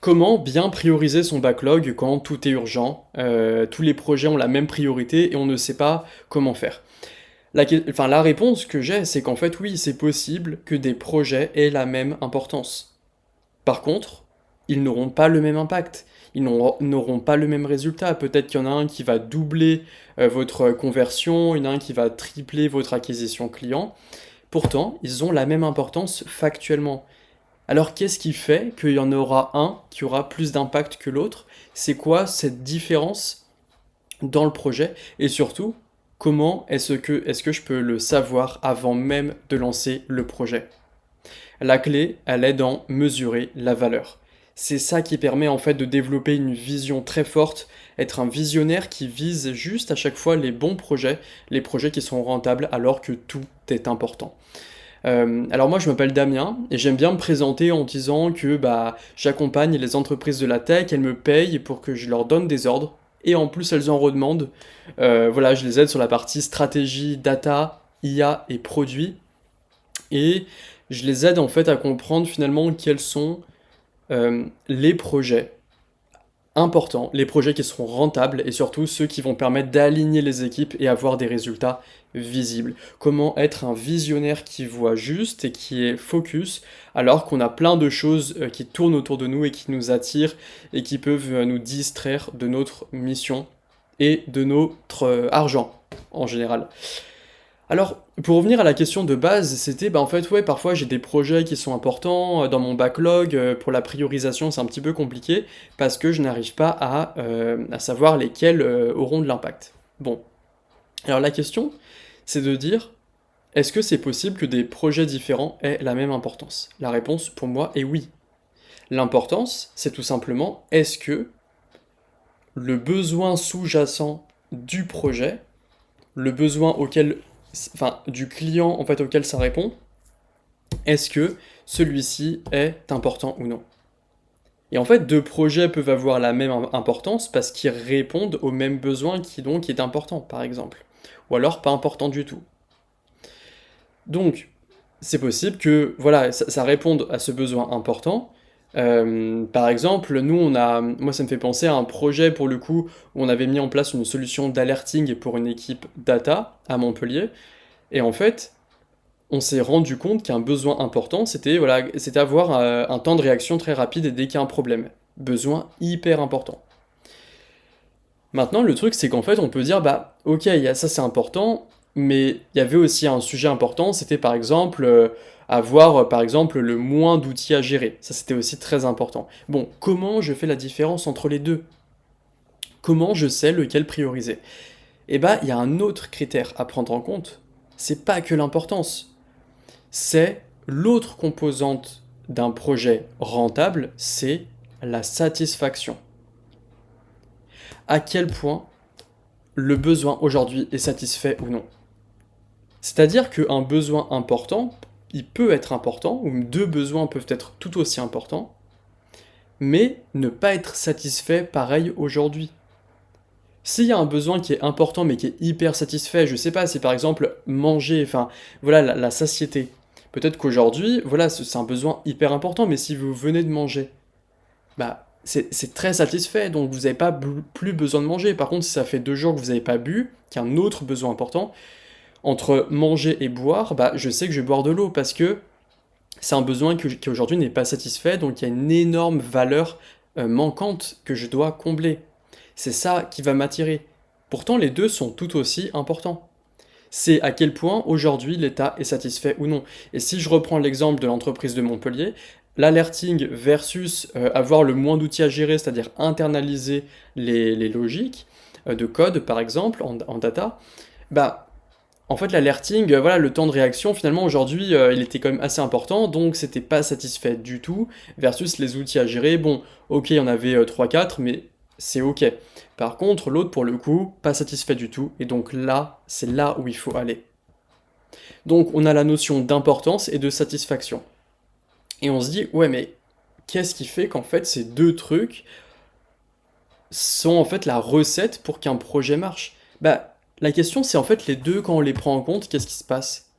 Comment bien prioriser son backlog quand tout est urgent, tous les projets ont la même priorité et on ne sait pas comment faire? La réponse que j'ai, c'est qu'en fait, oui, c'est possible que des projets aient la même importance. Par contre, ils n'auront pas le même impact. Ils n'auront pas le même résultat. Peut-être qu'il y en a un qui va doubler votre conversion, il y en a un qui va tripler votre acquisition client. Pourtant, ils ont la même importance factuellement. Alors qu'est-ce qui fait qu'il y en aura un qui aura plus d'impact que l'autre? C'est quoi cette différence dans le projet? Et surtout, comment est-ce que je peux le savoir avant même de lancer le projet? La clé, elle est dans mesurer la valeur. C'est ça qui permet en fait de développer une vision très forte, être un visionnaire qui vise juste à chaque fois les bons projets, les projets qui sont rentables alors que tout est important. Alors moi je m'appelle Damien et j'aime bien me présenter en disant que j'accompagne les entreprises de la tech, elles me payent pour que je leur donne des ordres et en plus elles en redemandent. Voilà, je les aide sur la partie stratégie, data, IA et produits et je les aide en fait à comprendre finalement quels sont les projets importants, les projets qui seront rentables et surtout ceux qui vont permettre d'aligner les équipes et avoir des résultats visibles. Comment être un visionnaire qui voit juste et qui est focus alors qu'on a plein de choses qui tournent autour de nous et qui nous attirent et qui peuvent nous distraire de notre mission et de notre argent en général. Alors, pour revenir à la question de base, c'était, en fait, ouais, parfois j'ai des projets qui sont importants dans mon backlog, pour la priorisation c'est un petit peu compliqué, parce que je n'arrive pas à savoir lesquels auront de l'impact. Bon, alors la question, c'est de dire, est-ce que c'est possible que des projets différents aient la même importance? La réponse, pour moi, est oui. L'importance, c'est tout simplement, est-ce que le besoin sous-jacent du projet, le besoin auquel enfin, du client en fait auquel ça répond, est-ce que celui-ci est important ou non? Et en fait, deux projets peuvent avoir la même importance parce qu'ils répondent au même besoin qui donc est important, par exemple. Ou alors pas important du tout. Donc, c'est possible que voilà, ça réponde à ce besoin important. Par exemple, moi ça me fait penser à un projet pour le coup où on avait mis en place une solution d'alerting pour une équipe data à Montpellier. Et en fait, on s'est rendu compte qu'un besoin important, c'était voilà, c'était avoir un temps de réaction très rapide dès qu'il y a un problème. Besoin hyper important. Maintenant, le truc, c'est qu'en fait, on peut dire, ok, ça c'est important, mais il y avait aussi un sujet important, c'était par exemple avoir, par exemple, le moins d'outils à gérer. Ça, c'était aussi très important. Bon, comment je fais la différence entre les deux? Comment je sais lequel prioriser? Eh il y a un autre critère à prendre en compte. C'est pas que l'importance. C'est l'autre composante d'un projet rentable, c'est la satisfaction. À quel point le besoin aujourd'hui est satisfait ou non. C'est-à-dire qu'un besoin important, il peut être important, ou deux besoins peuvent être tout aussi importants, mais ne pas être satisfait pareil aujourd'hui. S'il y a un besoin qui est important mais qui est hyper satisfait, je sais pas, c'est par exemple manger, enfin voilà la satiété. Peut-être qu'aujourd'hui, voilà, c'est un besoin hyper important, mais si vous venez de manger, c'est très satisfait, donc vous n'avez pas plus besoin de manger. Par contre, si ça fait 2 jours que vous n'avez pas bu, qu'il y a un autre besoin important, entre manger et boire, je sais que je vais boire de l'eau parce que c'est un besoin qui aujourd'hui n'est pas satisfait, donc il y a une énorme valeur manquante que je dois combler. C'est ça qui va m'attirer. Pourtant, les deux sont tout aussi importants. C'est à quel point aujourd'hui l'État est satisfait ou non. Et si je reprends l'exemple de l'entreprise de Montpellier, l'alerting versus avoir le moins d'outils à gérer, c'est-à-dire internaliser les logiques de code par exemple en data, en fait l'alerting, voilà, le temps de réaction finalement aujourd'hui il était quand même assez important, donc c'était pas satisfait du tout, versus les outils à gérer, bon ok il y en avait 3-4, mais c'est ok. Par contre l'autre pour le coup, pas satisfait du tout, et donc là, c'est là où il faut aller. Donc on a la notion d'importance et de satisfaction. Et on se dit, ouais mais qu'est-ce qui fait qu'en fait ces deux trucs sont en fait la recette pour qu'un projet marche? La question c'est en fait les deux quand on les prend en compte, qu'est-ce qui se passe?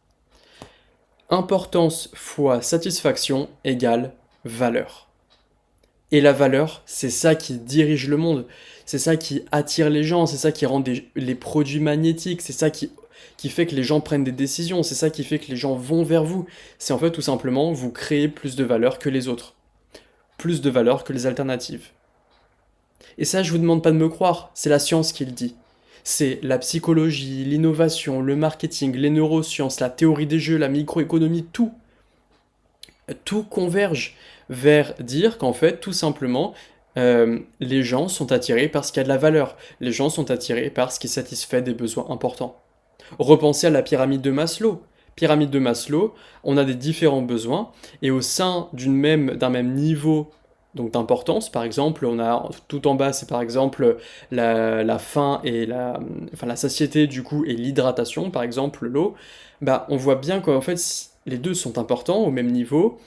Importance fois satisfaction égale valeur. Et la valeur, c'est ça qui dirige le monde, c'est ça qui attire les gens, c'est ça qui rend les produits magnétiques, c'est ça qui fait que les gens prennent des décisions, c'est ça qui fait que les gens vont vers vous. C'est en fait tout simplement vous créez plus de valeur que les autres, plus de valeur que les alternatives. Et ça, je vous demande pas de me croire, c'est la science qui le dit. C'est la psychologie, l'innovation, le marketing, les neurosciences, la théorie des jeux, la microéconomie, tout converge vers dire qu'en fait, tout simplement, les gens sont attirés par ce qui a de la valeur. Les gens sont attirés par ce qui satisfait des besoins importants. Repensez à la pyramide de Maslow. Pyramide de Maslow, on a des différents besoins, et au sein d'un même niveau donc d'importance, par exemple, on a tout en bas, c'est par exemple la faim et enfin, la satiété du coup et l'hydratation, par exemple l'eau. Bah, on voit bien qu'en fait les deux sont importants au même niveau,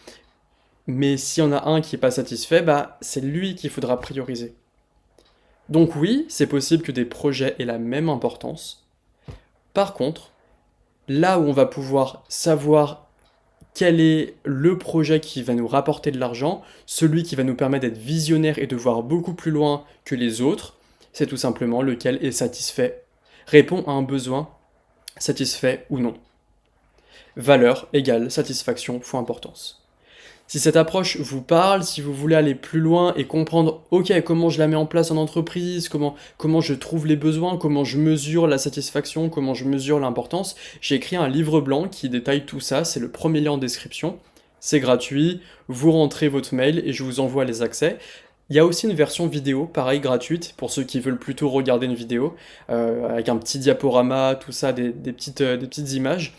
mais s'il y en a un qui n'est pas satisfait, bah, c'est lui qu'il faudra prioriser. Donc oui, c'est possible que des projets aient la même importance. Par contre, là où on va pouvoir savoir quel est le projet qui va nous rapporter de l'argent, celui qui va nous permettre d'être visionnaire et de voir beaucoup plus loin que les autres, c'est tout simplement lequel est satisfait, répond à un besoin, satisfait ou non. Valeur égale satisfaction fois importance. Si cette approche vous parle, si vous voulez aller plus loin et comprendre, ok, comment je la mets en place en entreprise, comment je trouve les besoins, comment je mesure la satisfaction, comment je mesure l'importance, j'ai écrit un livre blanc qui détaille tout ça, c'est le premier lien en description. C'est gratuit, vous rentrez votre mail et je vous envoie les accès. Il y a aussi une version vidéo, pareil, gratuite, pour ceux qui veulent plutôt regarder une vidéo, avec un petit diaporama, tout ça, des petites images.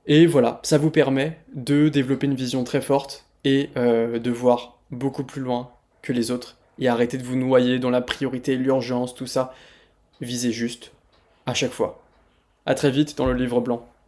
Et voilà, ça vous permet de développer une vision très forte et de voir beaucoup plus loin que les autres et arrêter de vous noyer dans la priorité, l'urgence, tout ça. Visez juste à chaque fois. À très vite dans le livre blanc.